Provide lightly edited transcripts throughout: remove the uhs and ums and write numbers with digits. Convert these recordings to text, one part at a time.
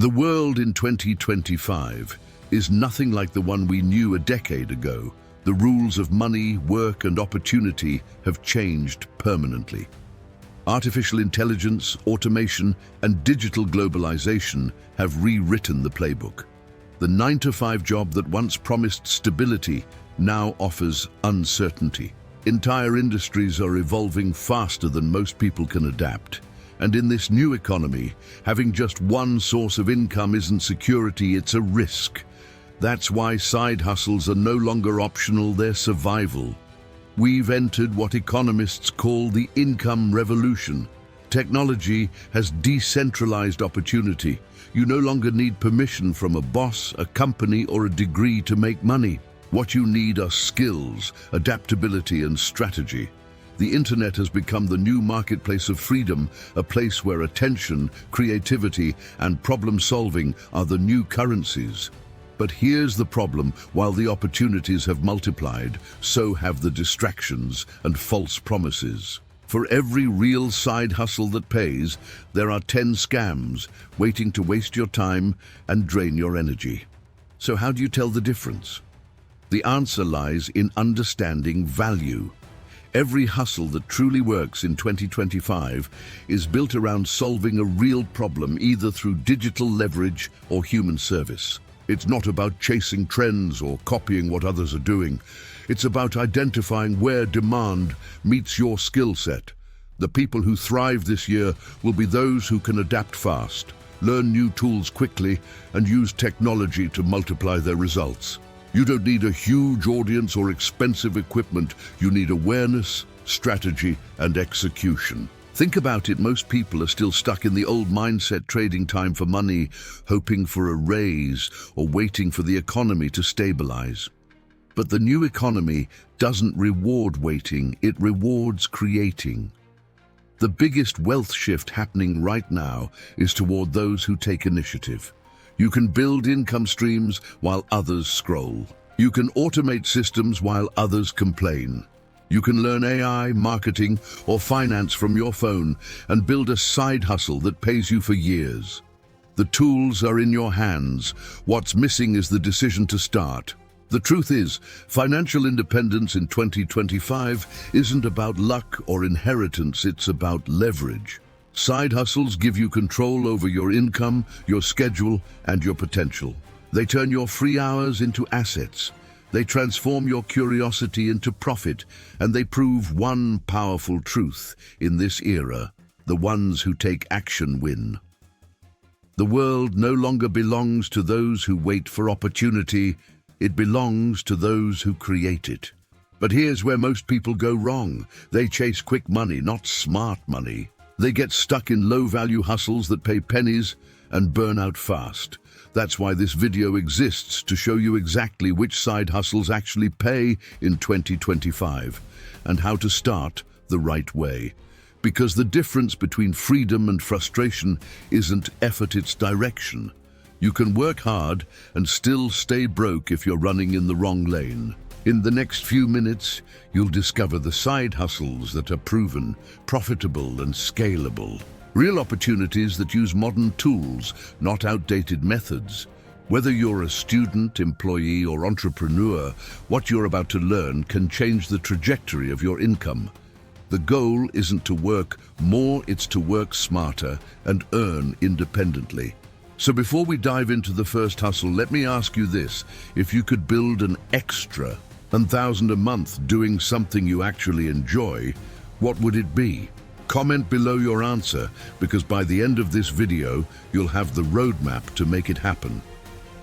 The world in 2025 is nothing like the one we knew a decade ago. The rules of money, work, and opportunity have changed permanently. Artificial intelligence, automation, and digital globalization have rewritten the playbook. The 9-to-5 job that once promised stability now offers uncertainty. Entire industries are evolving faster than most people can adapt. And in this new economy, having just one source of income isn't security, it's a risk. That's why side hustles are no longer optional, they're survival. We've entered what economists call the income revolution. Technology has decentralized opportunity. You no longer need permission from a boss, a company, or a degree to make money. What you need are skills, adaptability, and strategy. The internet has become the new marketplace of freedom, a place where attention, creativity, and problem-solving are the new currencies. But here's the problem: while the opportunities have multiplied, so have the distractions and false promises. For every real side hustle that pays, there are 10 scams waiting to waste your time and drain your energy. So how do you tell the difference? The answer lies in understanding value. Every hustle that truly works in 2025 is built around solving a real problem, either through digital leverage or human service. It's not about chasing trends or copying what others are doing. It's about identifying where demand meets your skill set. The people who thrive this year will be those who can adapt fast, learn new tools quickly, and use technology to multiply their results. You don't need a huge audience or expensive equipment. You need awareness, strategy, and execution. Think about it, most people are still stuck in the old mindset, trading time for money, hoping for a raise, or waiting for the economy to stabilize. But the new economy doesn't reward waiting, it rewards creating. The biggest wealth shift happening right now is toward those who take initiative. You can build income streams while others scroll. You can automate systems while others complain. You can learn AI, marketing, or finance from your phone and build a side hustle that pays you for years. The tools are in your hands. What's missing is the decision to start. The truth is, financial independence in 2025 isn't about luck or inheritance, it's about leverage. Side hustles give you control over your income, your schedule, and your potential. They turn your free hours into assets. They transform your curiosity into profit, and they prove one powerful truth in this era: the ones who take action win. The world no longer belongs to those who wait for opportunity, it belongs to those who create it. But here's where most people go wrong. They chase quick money, not smart money. They get stuck in low-value hustles that pay pennies and burn out fast. That's why this video exists, to show you exactly which side hustles actually pay in 2025 and how to start the right way. Because the difference between freedom and frustration isn't effort, it's direction. You can work hard and still stay broke if you're running in the wrong lane. In the next few minutes, you'll discover the side hustles that are proven, profitable, and scalable. Real opportunities that use modern tools, not outdated methods. Whether you're a student, employee, or entrepreneur, what you're about to learn can change the trajectory of your income. The goal isn't to work more, it's to work smarter and earn independently. So before we dive into the first hustle, let me ask you this: if you could build an extra $1,000 a month doing something you actually enjoy, what would it be? Comment below your answer, because by the end of this video, you'll have the roadmap to make it happen.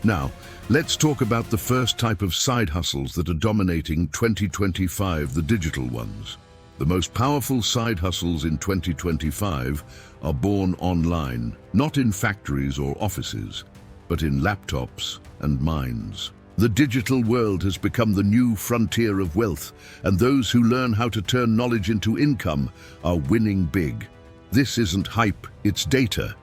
Now, let's talk about the first type of side hustles that are dominating 2025, the digital ones. The most powerful side hustles in 2025 are born online, not in factories or offices, but in laptops and minds. The digital world has become the new frontier of wealth, and those who learn how to turn knowledge into income are winning big. This isn't hype, it's data.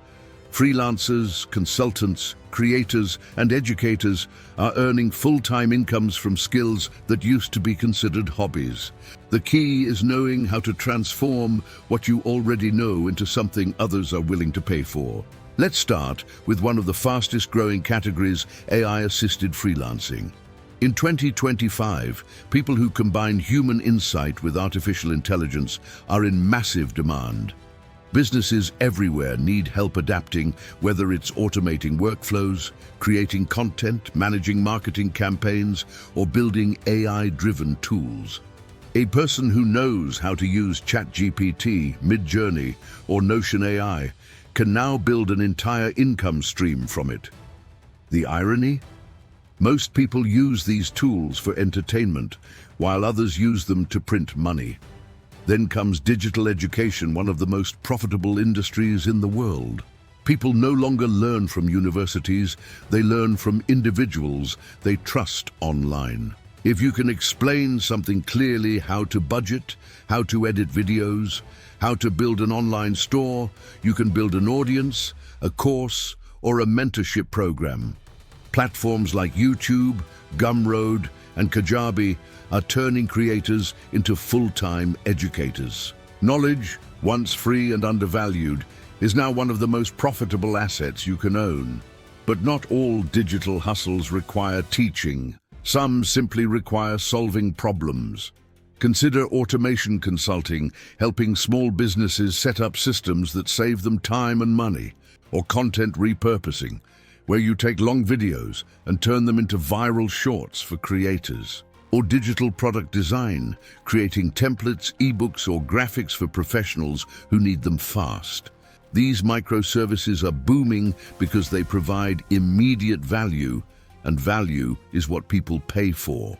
Freelancers, consultants, creators, and educators are earning full-time incomes from skills that used to be considered hobbies. The key is knowing how to transform what you already know into something others are willing to pay for. Let's start with one of the fastest growing categories, AI-assisted freelancing. In 2025, people who combine human insight with artificial intelligence are in massive demand. Businesses everywhere need help adapting, whether it's automating workflows, creating content, managing marketing campaigns, or building AI-driven tools. A person who knows how to use ChatGPT, Midjourney, or Notion AI can now build an entire income stream from it. The irony? Most people use these tools for entertainment, while others use them to print money. Then comes digital education, one of the most profitable industries in the world. People no longer learn from universities, they learn from individuals they trust online. If you can explain something clearly, how to budget, how to edit videos, how to build an online store, you can build an audience, a course, or a mentorship program. Platforms like YouTube, Gumroad, and Kajabi are turning creators into full-time educators. Knowledge, once free and undervalued, is now one of the most profitable assets you can own. But not all digital hustles require teaching. Some simply require solving problems. Consider automation consulting, helping small businesses set up systems that save them time and money, or content repurposing, where you take long videos and turn them into viral shorts for creators. Or digital product design, creating templates, ebooks, or graphics for professionals who need them fast. These microservices are booming because they provide immediate value, and value is what people pay for.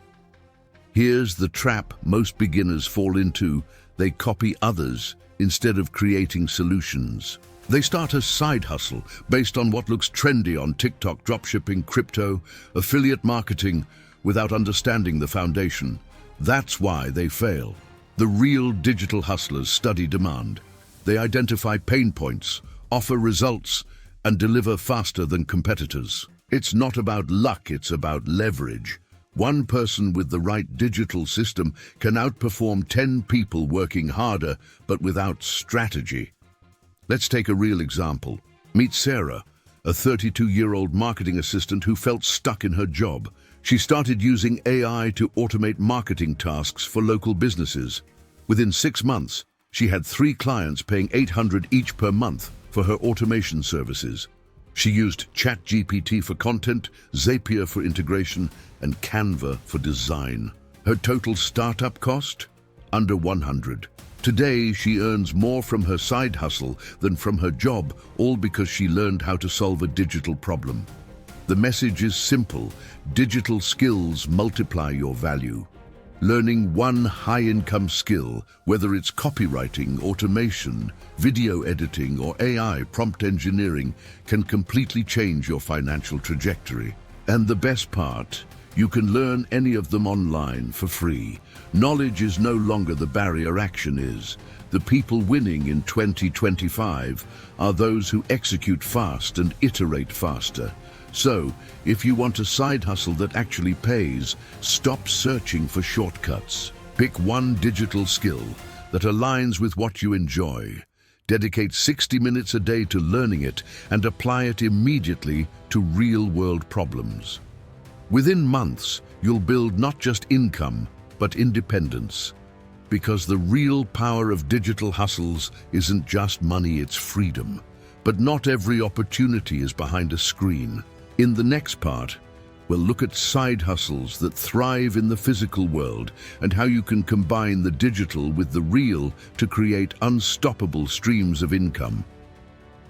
Here's the trap most beginners fall into: they copy others instead of creating solutions. They start a side hustle based on what looks trendy on TikTok, dropshipping, crypto, affiliate marketing, without understanding the foundation. That's why they fail. The real digital hustlers study demand. They identify pain points, offer results, and deliver faster than competitors. It's not about luck, it's about leverage. One person with the right digital system can outperform 10 people working harder, but without strategy. Let's take a real example. Meet Sarah, a 32-year-old marketing assistant who felt stuck in her job. She started using AI to automate marketing tasks for local businesses. Within 6 months, she had 3 clients paying $800 each per month for her automation services. She used ChatGPT for content, Zapier for integration, and Canva for design. Her total startup cost? Under $100. Today, she earns more from her side hustle than from her job, all because she learned how to solve a digital problem. The message is simple: digital skills multiply your value. Learning one high-income skill, whether it's copywriting, automation, video editing, or AI prompt engineering, can completely change your financial trajectory. And the best part, you can learn any of them online for free. Knowledge is no longer the barrier, action is. The people winning in 2025 are those who execute fast and iterate faster. So, if you want a side hustle that actually pays, stop searching for shortcuts. Pick one digital skill that aligns with what you enjoy. Dedicate 60 minutes a day to learning it and apply it immediately to real-world problems. Within months, you'll build not just income, but independence. Because the real power of digital hustles isn't just money, it's freedom. But not every opportunity is behind a screen. In the next part, we'll look at side hustles that thrive in the physical world and how you can combine the digital with the real to create unstoppable streams of income.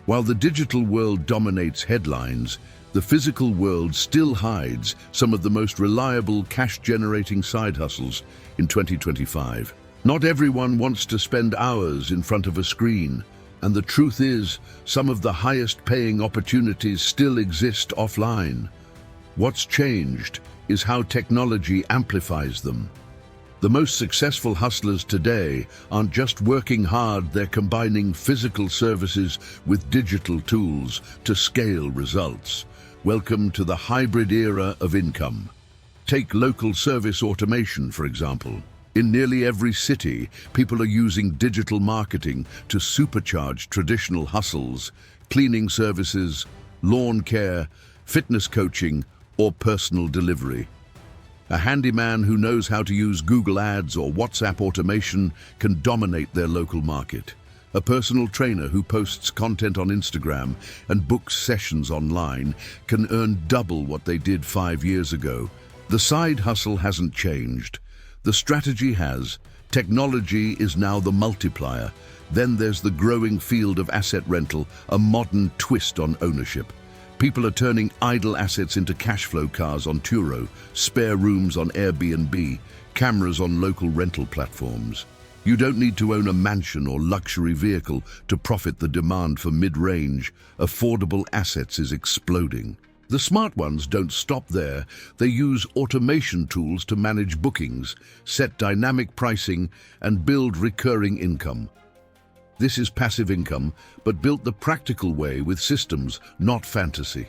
While the digital world dominates headlines, the physical world still hides some of the most reliable cash-generating side hustles in 2025. Not everyone wants to spend hours in front of a screen, and the truth is, some of the highest-paying opportunities still exist offline. What's changed is how technology amplifies them. The most successful hustlers today aren't just working hard, they're combining physical services with digital tools to scale results. Welcome to the hybrid era of income. Take local service automation, for example. In nearly every city, people are using digital marketing to supercharge traditional hustles, cleaning services, lawn care, fitness coaching, or personal delivery. A handyman who knows how to use Google Ads or WhatsApp automation can dominate their local market. A personal trainer who posts content on Instagram and books sessions online can earn double what they did 5 years ago. The side hustle hasn't changed. The strategy has. Technology is now the multiplier. Then there's the growing field of asset rental, a modern twist on ownership. People are turning idle assets into cash flow cars on Turo, spare rooms on Airbnb, cameras on local rental platforms. You don't need to own a mansion or luxury vehicle to profit. The demand for mid-range, affordable assets is exploding. The smart ones don't stop there. They use automation tools to manage bookings, set dynamic pricing, and build recurring income. This is passive income, but built the practical way with systems, not fantasy.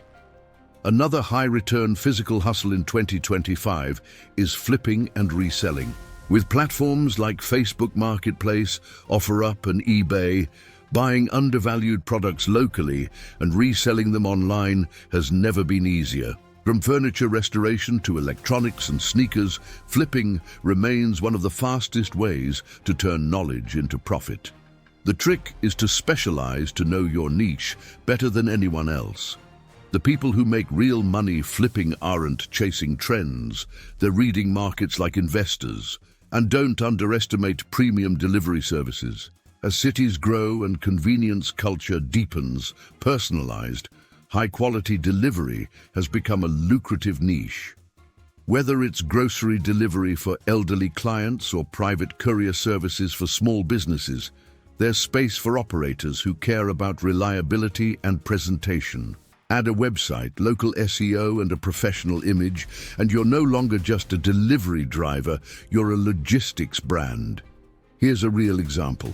Another high-return physical hustle in 2025 is flipping and reselling. With platforms like Facebook Marketplace, OfferUp, and eBay, buying undervalued products locally and reselling them online has never been easier. From furniture restoration to electronics and sneakers, flipping remains one of the fastest ways to turn knowledge into profit. The trick is to specialize to know your niche better than anyone else. The people who make real money flipping aren't chasing trends. They're reading markets like investors. And don't underestimate premium delivery services. As cities grow and convenience culture deepens, personalized, high-quality delivery has become a lucrative niche. Whether it's grocery delivery for elderly clients or private courier services for small businesses, there's space for operators who care about reliability and presentation. Add a website, local SEO, and a professional image, and you're no longer just a delivery driver, you're a logistics brand. Here's a real example.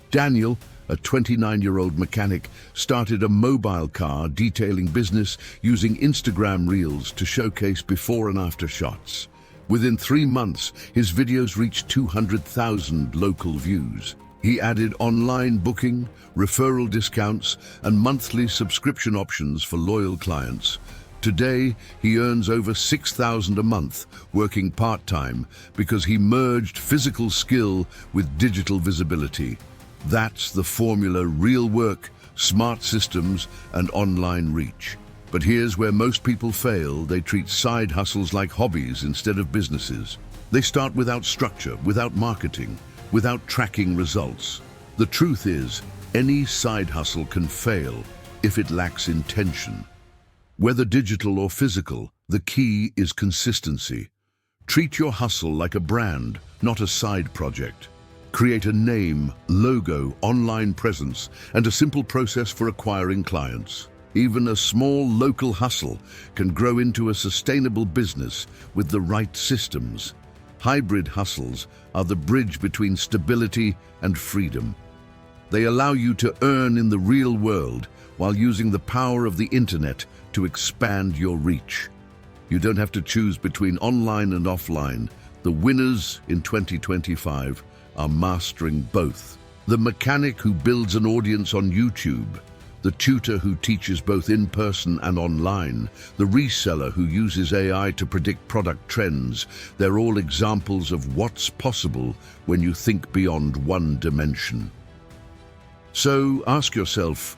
Daniel, a 29-year-old mechanic, started a mobile car detailing business using Instagram Reels to showcase before and after shots. Within 3 months, his videos reached 200,000 local views. He added online booking, referral discounts, and monthly subscription options for loyal clients. Today, he earns over $6,000 a month, working part-time, because he merged physical skill with digital visibility. That's the formula: real work, smart systems, and online reach. But here's where most people fail. They treat side hustles like hobbies instead of businesses. They start without structure, without marketing, without tracking results. The truth is, any side hustle can fail if it lacks intention. Whether digital or physical, the key is consistency. Treat your hustle like a brand, not a side project. Create a name, logo, online presence, and a simple process for acquiring clients. Even a small local hustle can grow into a sustainable business with the right systems. Hybrid hustles are the bridge between stability and freedom. They allow you to earn in the real world while using the power of the internet to expand your reach. You don't have to choose between online and offline. The winners in 2025 are mastering both. The mechanic who builds an audience on YouTube, the tutor who teaches both in person and online, the reseller who uses AI to predict product trends, they're all examples of what's possible when you think beyond one dimension. So ask yourself,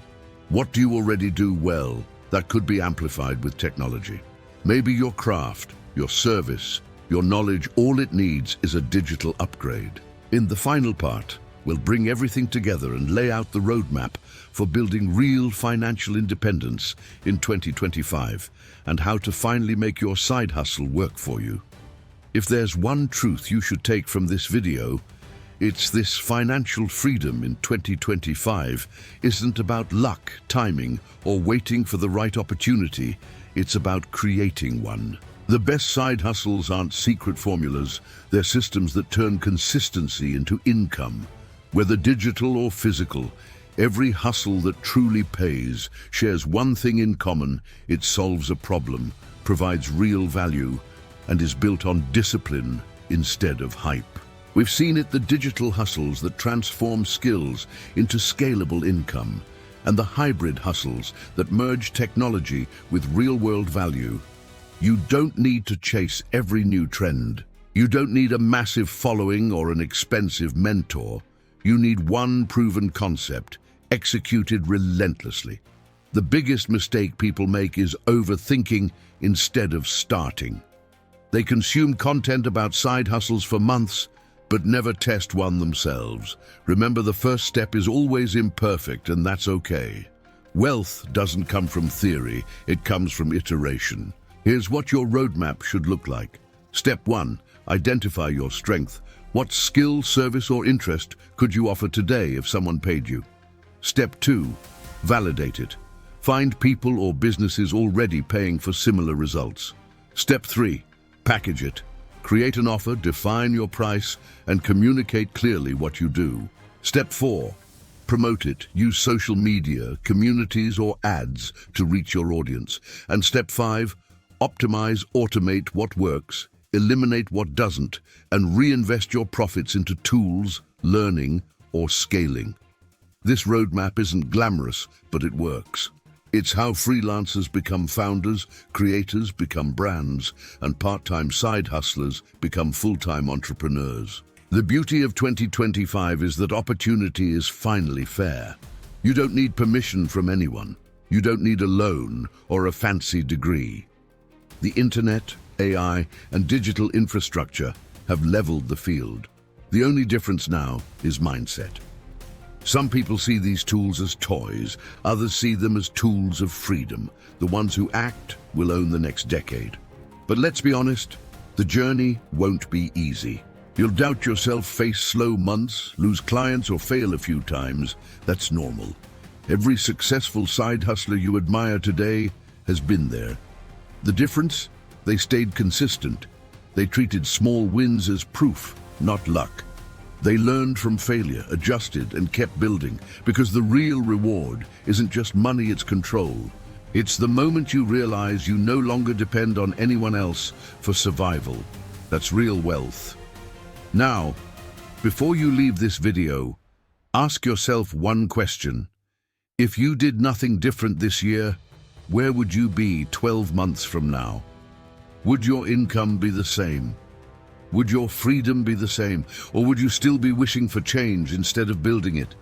what do you already do well that could be amplified with technology? Maybe your craft, your service, your knowledge, all it needs is a digital upgrade. In the final part, we'll bring everything together and lay out the roadmap for building real financial independence in 2025 and how to finally make your side hustle work for you. If there's one truth you should take from this video, it's this: financial freedom in 2025 isn't about luck, timing, or waiting for the right opportunity. It's about creating one. The best side hustles aren't secret formulas. They're systems that turn consistency into income. Whether digital or physical, every hustle that truly pays shares one thing in common: it solves a problem, provides real value, and is built on discipline instead of hype. We've seen it: the digital hustles that transform skills into scalable income, and the hybrid hustles that merge technology with real-world value. You don't need to chase every new trend. You don't need a massive following or an expensive mentor. You need one proven concept, executed relentlessly. The biggest mistake people make is overthinking instead of starting. They consume content about side hustles for months, but never test one themselves. Remember, the first step is always imperfect, and that's okay. Wealth doesn't come from theory, it comes from iteration. Here's what your roadmap should look like. Step 1. Identify your strength. What skill, service, or interest could you offer today if someone paid you? Step 2. Validate it. Find people or businesses already paying for similar results. Step 3. Package it. Create an offer, define your price, and communicate clearly what you do. Step 4. Promote it. Use social media, communities, or ads to reach your audience. And Step 5. Optimize, automate what works, eliminate what doesn't, and reinvest your profits into tools, learning, or scaling. This roadmap isn't glamorous, but it works. It's how freelancers become founders, creators become brands, and part-time side hustlers become full-time entrepreneurs. The beauty of 2025 is that opportunity is finally fair. You don't need permission from anyone. You don't need a loan or a fancy degree. The internet, AI, and digital infrastructure have leveled the field. The only difference now is mindset. Some people see these tools as toys, others see them as tools of freedom. The ones who act will own the next decade. But let's be honest, the journey won't be easy. You'll doubt yourself, face slow months, lose clients, or fail a few times. That's normal. Every successful side hustler you admire today has been there. The difference? They stayed consistent. They treated small wins as proof, not luck. They learned from failure, adjusted, and kept building, because the real reward isn't just money, it's control. It's the moment you realize you no longer depend on anyone else for survival. That's real wealth. Now, before you leave this video, ask yourself one question. If you did nothing different this year, where would you be 12 months from now? Would your income be the same? Would your freedom be the same? Or would you still be wishing for change instead of building it?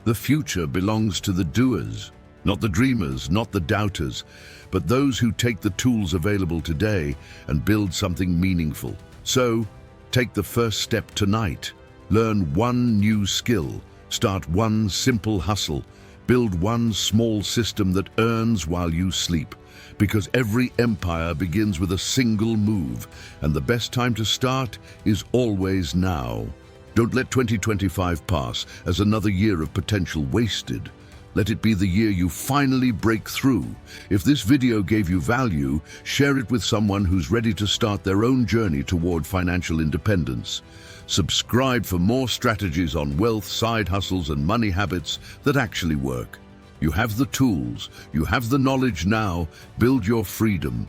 The future belongs to the doers, not the dreamers, not the doubters, but those who take the tools available today and build something meaningful. So, take the first step tonight. Learn one new skill, start one simple hustle, build one small system that earns while you sleep. Because every empire begins with a single move, and the best time to start is always now. Don't let 2025 pass as another year of potential wasted. Let it be the year you finally break through. If this video gave you value, share it with someone who's ready to start their own journey toward financial independence. Subscribe for more strategies on wealth, side hustles, and money habits that actually work. You have the tools, you have the knowledge now. Build your freedom,